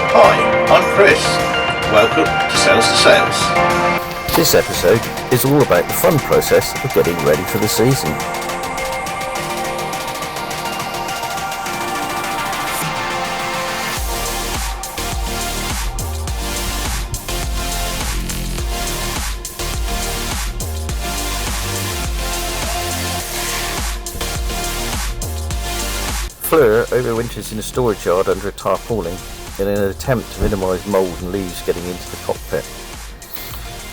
Hi, I'm Chris. Welcome to Sales to Sales. This episode is all about the fun process of getting ready for the season. Fleur overwinters in a storage yard under a tarpaulin in an attempt to minimise mould and leaves getting into the cockpit.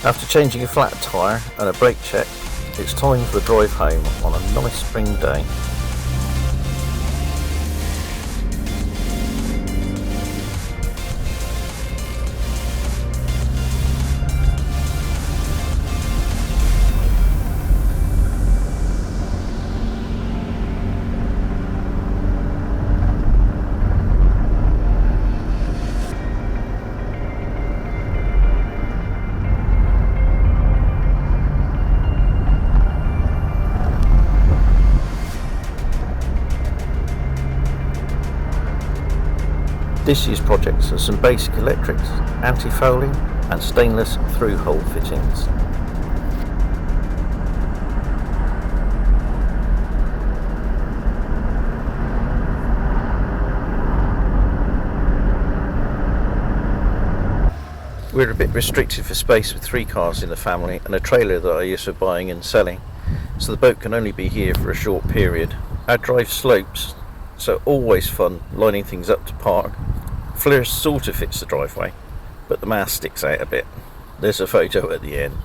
After changing a flat tyre and a brake check, it's time for the drive home on a nice spring day. This year's projects are some basic electrics, anti-fouling and stainless through-hole fittings. We're a bit restricted for space with 3 cars in the family and a trailer that I use for buying and selling, so the boat can only be here for a short period. Our drive slopes, so always fun lining things up to park. Fleur sort of fits the driveway, but the mast sticks out a bit. There's a photo at the end.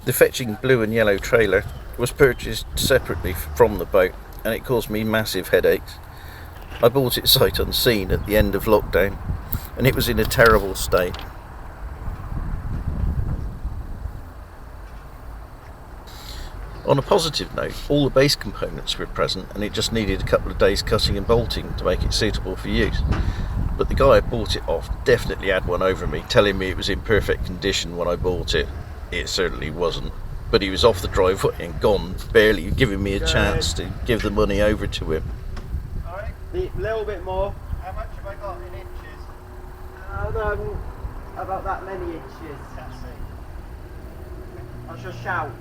The fetching blue and yellow trailer was purchased separately from the boat and it caused me massive headaches. I bought it sight unseen at the end of lockdown and it was in a terrible state. On a positive note, all the base components were present and it just needed a couple of days cutting and bolting to make it suitable for use. But the guy I bought it off definitely had one over me, telling me it was in perfect condition when I bought it. It certainly wasn't, but he was off the driveway and gone, barely giving me a chance to give the money over to him. Alright, a little bit more. How much have I got in inches? About that many inches. That's it. I shall shout.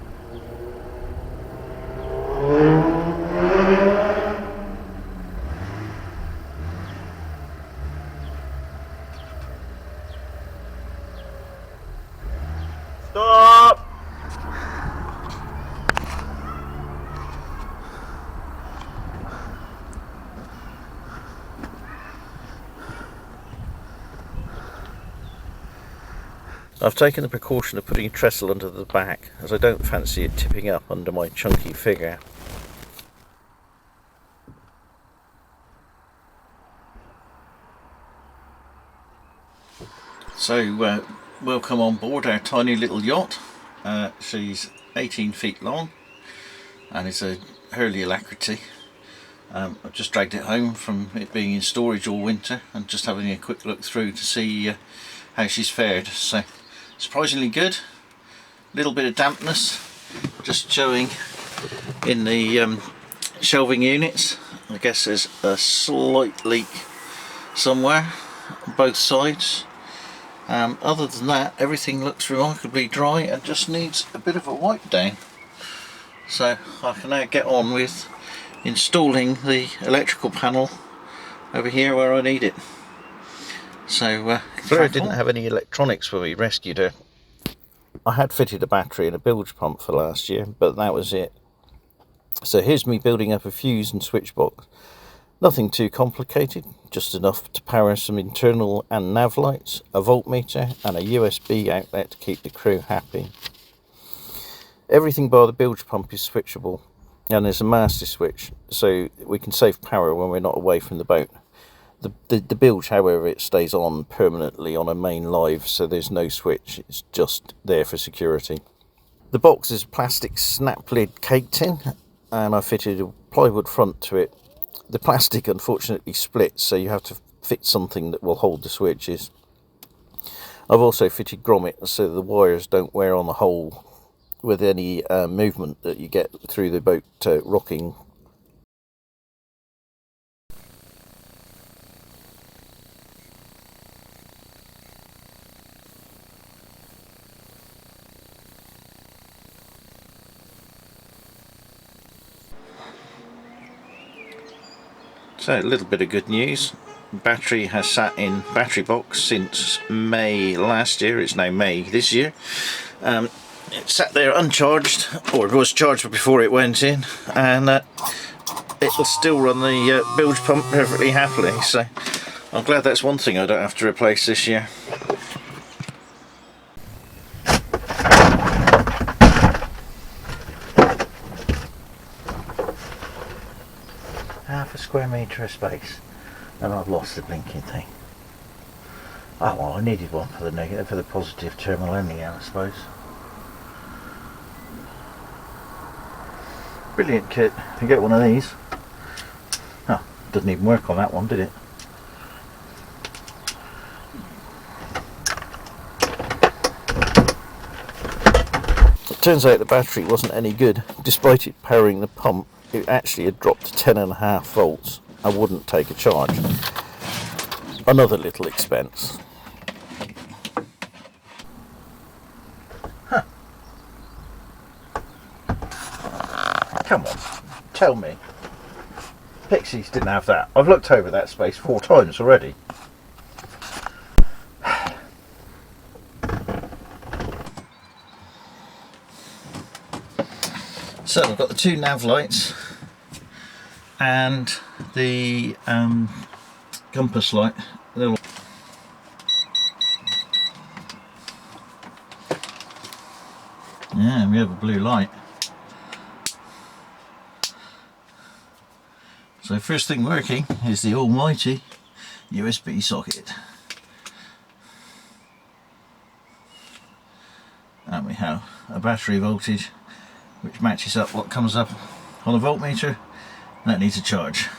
Stop! I've taken the precaution of putting a trestle under the back as I don't fancy it tipping up under my chunky figure. So welcome on board our tiny little yacht. She's 18 feet long and it's a Hurley Alacrity. I've just dragged it home from it being in storage all winter and just having a quick look through to see how she's fared. So surprisingly good. Little bit of dampness just showing in the shelving units. I guess there's a slight leak somewhere on both sides. Other than that, everything looks remarkably dry and just needs a bit of a wipe down. So I can now get on with installing the electrical panel over here where I need it. So Fleur didn't have any electronics when we rescued her. I had fitted a battery and a bilge pump for last year, but that was it. So here's me building up a fuse and switch box. Nothing too complicated, just enough to power some internal and nav lights, a voltmeter and a USB outlet to keep the crew happy. Everything bar the bilge pump is switchable and there's a master switch so we can save power when we're not away from the boat. The bilge, however, it stays on permanently on a main live, so there's no switch, it's just there for security. The box is a plastic snap lid cake tin, and I fitted a plywood front to it. The plastic unfortunately splits, so you have to fit something that will hold the switches. I've also fitted grommets so the wires don't wear on the hole with any movement that you get through the boat rocking. So a little bit of good news. Battery has sat in battery box since May last year. It's now May this year. It sat there uncharged, or it was charged before it went in, and it will still run the bilge pump perfectly happily. So I'm glad that's one thing I don't have to replace this year. Half a square metre of space, and I've lost the blinking thing. Oh well, I needed one for the negative, for the positive terminal anyhow, I suppose. Brilliant kit. You get one of these. Oh, doesn't even work on that one, did it? It turns out the battery wasn't any good. Despite it powering the pump, it actually had dropped to 10.5 volts and wouldn't take a charge. Another little expense. Huh. Come on, tell me. Pixies didn't have that. I've looked over that space 4 times already. So I've got the 2 nav lights and the compass light. Yeah, we have a blue light. So first thing working is the almighty USB socket. And we have a battery voltage which matches up what comes up on a voltmeter. That needs a charge.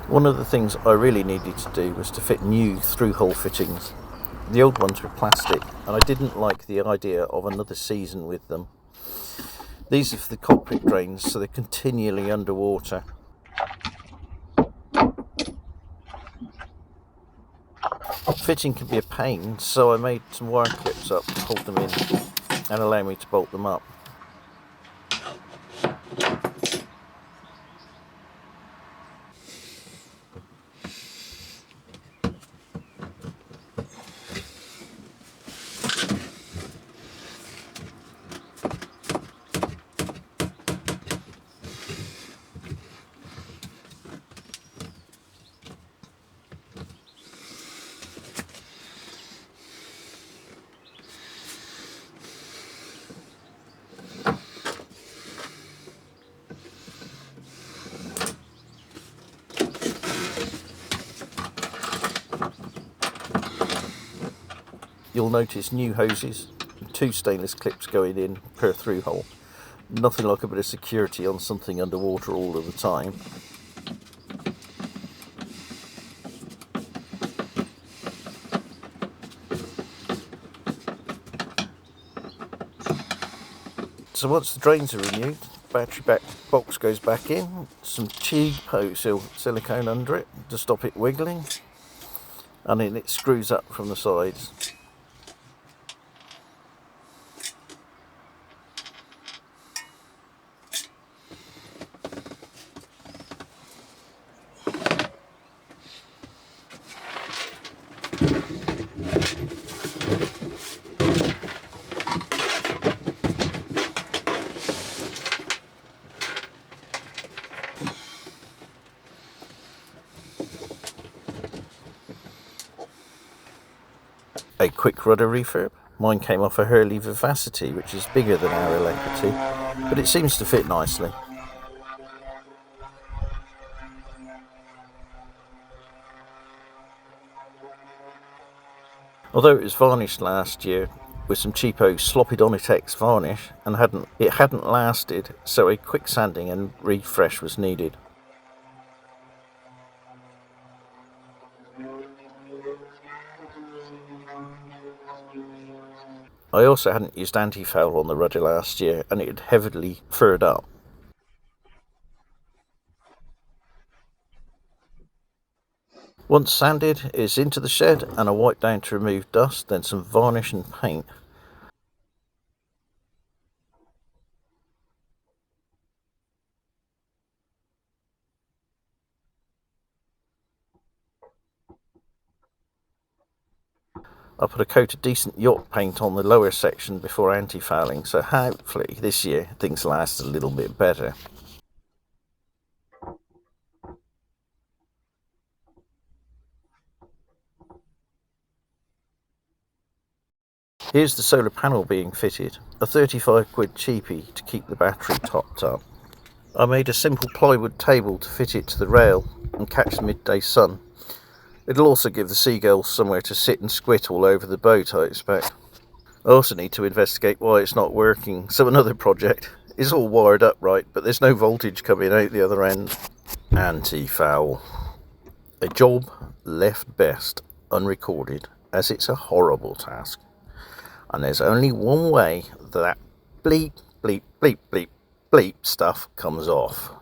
One of the things I really needed to do was to fit new through-hole fittings. The old ones were plastic, and I didn't like the idea of another season with them. These are for the cockpit drains, so they're continually underwater. Fitting can be a pain, so I made some wire clips up to hold them in and allow me to bolt them up. You'll notice new hoses, 2 stainless clips going in per through hole. Nothing like a bit of security on something underwater all of the time. So once the drains are renewed, battery back box goes back in, some cheap silicone under it to stop it wiggling, and then it screws up from the sides. A quick rudder refurb. Mine came off a Hurley Vivacity, which is bigger than our Alacrity, but it seems to fit nicely. Although it was varnished last year with some cheapo sloppy Donitex varnish and it hadn't lasted, so a quick sanding and refresh was needed. I also hadn't used anti-foul on the rudder last year and it had heavily furred up. Once sanded, it's into the shed and a wipe down to remove dust, then some varnish and paint. I put a coat of decent yacht paint on the lower section before anti-fouling, so hopefully this year things last a little bit better. Here's the solar panel being fitted, a 35 quid cheapie to keep the battery topped up. I made a simple plywood table to fit it to the rail and catch the midday sun. It'll also give the seagulls somewhere to sit and squit all over the boat, I expect. I also need to investigate why it's not working, so another project. It's all wired up right, but there's no voltage coming out the other end. Anti-foul. A job left best unrecorded, as it's a horrible task. And there's only one way that bleep, bleep, bleep, bleep, bleep stuff comes off.